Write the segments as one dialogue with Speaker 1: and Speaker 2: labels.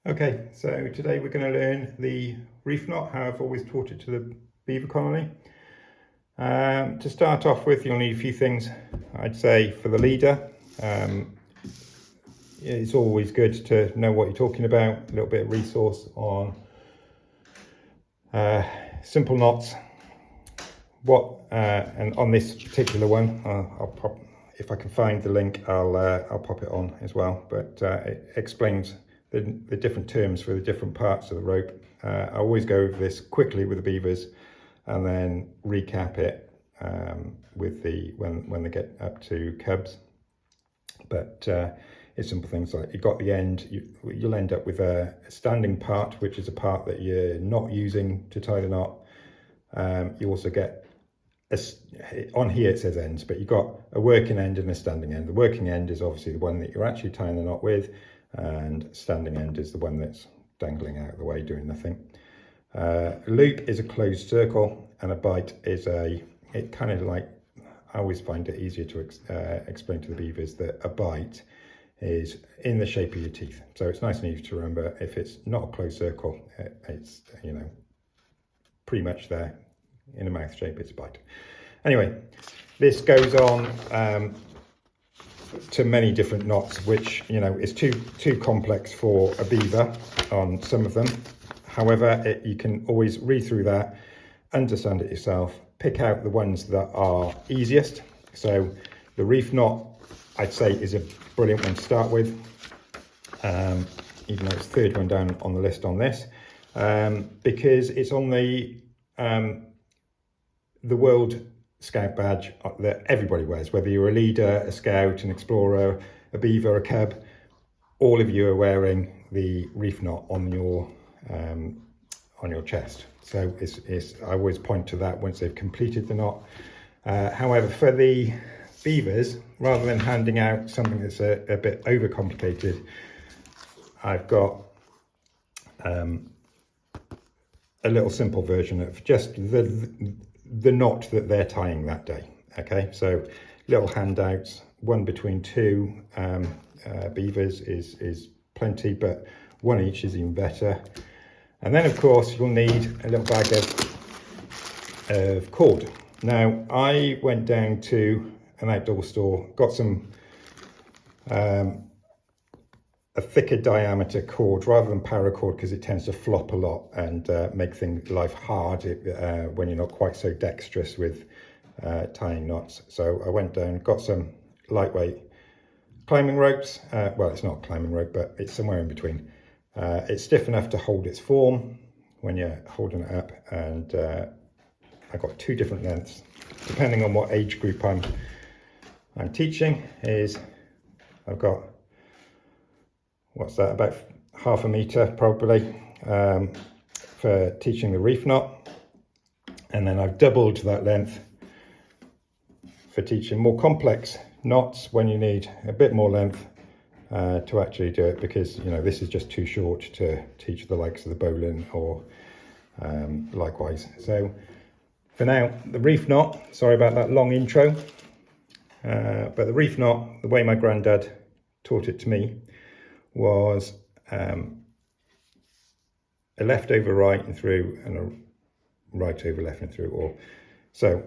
Speaker 1: Okay, so today we're going to learn the reef knot, how I've always taught it to the beaver colony. To start off with, you'll need a few things. I'd say for the leader, it's always good to know what you're talking about, a little bit of resource on simple knots. And on this particular one, I'll pop, if I can find the link, I'll pop it on as well, but it explains the different terms for the different parts of the rope. I always go over this quickly with the beavers and then recap it with when they get up to cubs. But it's simple things like you've got the end, you'll end up with a standing part, which is a part that you're not using to tie the knot. You also get on here it says ends, but you've got a working end and a standing end. The working end is obviously the one that you're actually tying the knot with, and standing end is the one that's dangling out of the way doing nothing. A loop is a closed circle, and a bite is it kind of like, I always find it easier to explain to the beavers that a bite is in the shape of your teeth. So it's nice and easy to remember. If it's not a closed circle, it's, you know, pretty much there in a mouth shape, it's a bite. Anyway, this goes on to many different knots, which, you know, is too complex for a beaver on some of them. However, you can always read through that, understand it yourself, pick out the ones that are easiest. So the reef knot, I'd say, is a brilliant one to start with, even though it's the third one down on the list on this, because it's on the World Scout badge that everybody wears, whether you're a leader, a scout, an explorer, a beaver, a cub. All of you are wearing the reef knot on your chest. So I always point to that once they've completed the knot. However, for the beavers, rather than handing out something that's a bit overcomplicated, I've got a little simple version of just the knot that they're tying that day. Okay, so little handouts, one between two beavers is plenty, but one each is even better. And then of course you'll need a little bag of cord. Now I went down to an outdoor store, got some a thicker diameter cord rather than paracord, because it tends to flop a lot and make life hard when you're not quite so dexterous with tying knots. So I went down, got some lightweight climbing ropes. Well, it's not a climbing rope, but it's somewhere in between. It's stiff enough to hold its form when you're holding it up, and I got two different lengths depending on what age group I'm teaching. I've got, what's that, about half a meter probably for teaching the reef knot, and then I've doubled that length for teaching more complex knots when you need a bit more length to actually do it, because, you know, this is just too short to teach the likes of the bowline or likewise. So for now, the reef knot, sorry about that long intro, but the reef knot, the way my granddad taught it to me, was a left over right and through, and a right over left and through. So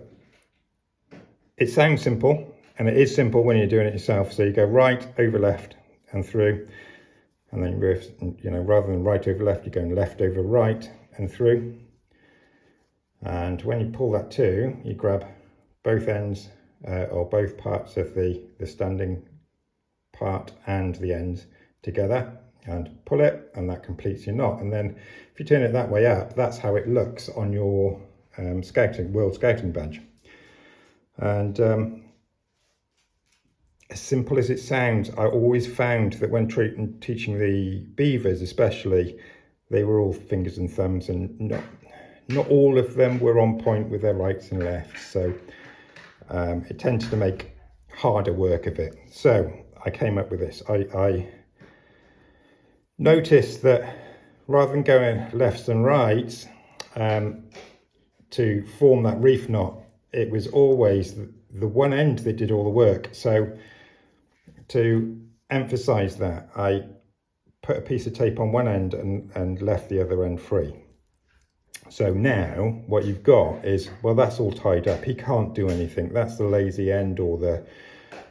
Speaker 1: it sounds simple, and it is simple when you're doing it yourself. So you go right over left and through, and then you know, rather than right over left, you're going left over right and through. And when you pull that to, you grab both ends or both parts of the standing part and the ends together and pull it, and that completes your knot. And then if you turn it that way up, that's how it looks on your World Scouting badge. And as simple as it sounds, I always found that when teaching the beavers especially, they were all fingers and thumbs, and not all of them were on point with their rights and lefts. So it tends to make harder work of it. So I came up with this. I noticed that rather than going lefts and rights to form that reef knot, it was always the one end that did all the work. So to emphasize that, I put a piece of tape on one end and left the other end free. So now what you've got is, well, that's all tied up. He can't do anything. That's the lazy end, or the,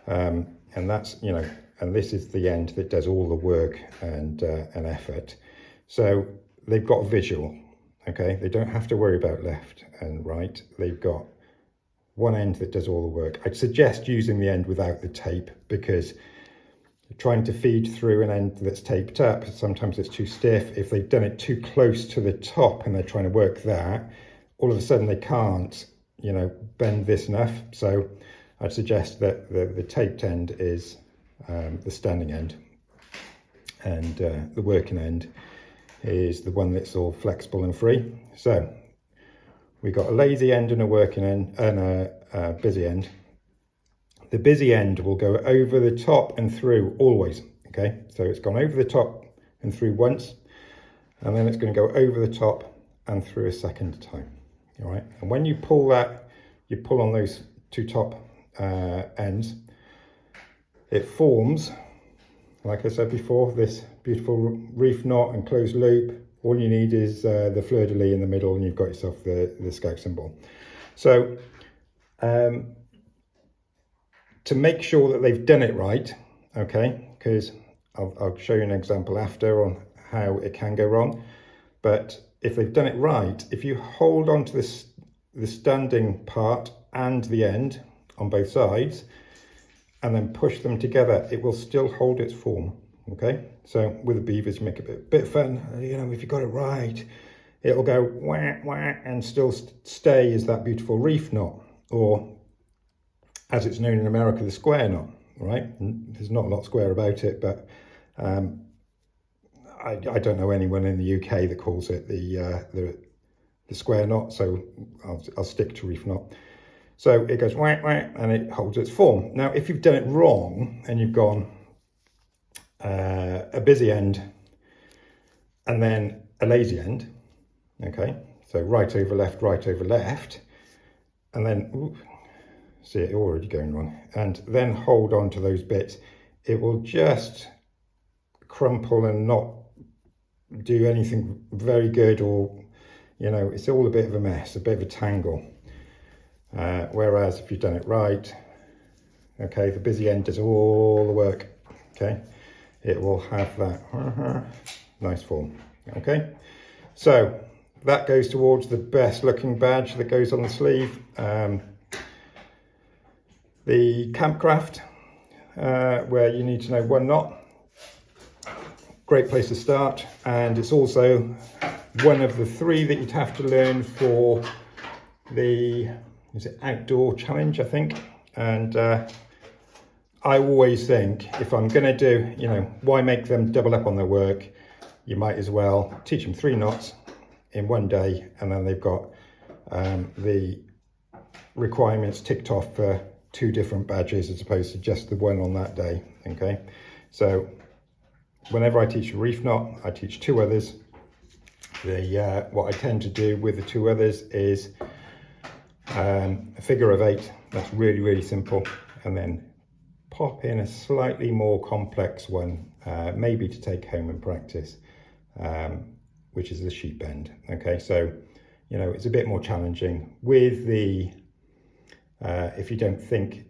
Speaker 1: and that's, you know, and this is the end that does all the work and effort. So they've got a visual, okay? They don't have to worry about left and right. They've got one end that does all the work. I'd suggest using the end without the tape, because trying to feed through an end that's taped up, sometimes it's too stiff. If they've done it too close to the top and they're trying to work that, all of a sudden they can't, you know, bend this enough. So I'd suggest that the taped end is the standing end, and the working end is the one that's all flexible and free. So we've got a lazy end and a working end and a busy end. The busy end will go over the top and through always, okay? So it's gone over the top and through once, and then it's going to go over the top and through a second time, all right? And when you pull that, you pull on those two top ends, it forms, like I said before, this beautiful reef knot and closed loop. All you need is the fleur-de-lis in the middle, and you've got yourself the scout symbol. So, to make sure that they've done it right, okay, because I'll show you an example after on how it can go wrong, but if they've done it right, if you hold on to the standing part and the end on both sides and then push them together, it will still hold its form, okay? So with the beavers, make it a bit fun, you know, if you got it right, it'll go wah, wah, and still stay as that beautiful reef knot, or as it's known in America, the square knot, right? There's not a lot square about it, but I don't know anyone in the UK that calls it the square knot, so I'll stick to reef knot. So it goes whack, whack, and it holds its form. Now, if you've done it wrong and you've gone a busy end and then a lazy end, okay? So right over left, and then, ooh, see it already going wrong, and then hold on to those bits, it will just crumple and not do anything very good, or, you know, it's all a bit of a mess, a bit of a tangle. Whereas if you've done it right, okay, the busy end does all the work, okay, it will have that nice form, okay. So that goes towards the best looking badge that goes on the sleeve. The campcraft, where you need to know one knot, great place to start, and it's also one of the 3 that you'd have to learn for the, is it outdoor challenge, I think. And I always think, if I'm going to do, you know, why make them double up on their work? You might as well teach them 3 knots in one day, and then they've got the requirements ticked off for 2 different badges as opposed to just the one on that day, okay? So whenever I teach a reef knot, I teach 2 others. What I tend to do with the 2 others is a figure of 8. That's really, really simple, and then pop in a slightly more complex one, maybe to take home and practice, which is the sheep bend, okay? So, you know, it's a bit more challenging with the if you don't think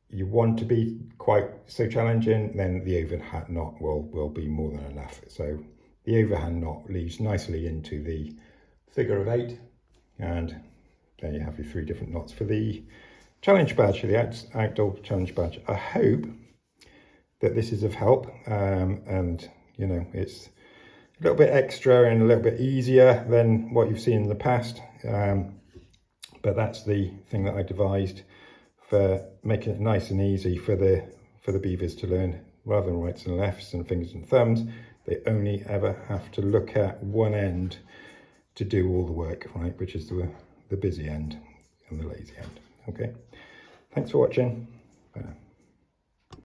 Speaker 1: you want to be quite so challenging, then the overhand knot will be more than enough. So the overhand knot leads nicely into the figure of 8, and there you have your 3 different knots for the challenge badge, for the outdoor challenge badge. I hope that this is of help, and you know, it's a little bit extra and a little bit easier than what you've seen in the past. But that's the thing that I devised for making it nice and easy for the beavers to learn. Rather than rights and lefts and fingers and thumbs, they only ever have to look at one end to do all the work, right? Which is the busy end and the lazy end. Okay, thanks for watching. Bye now.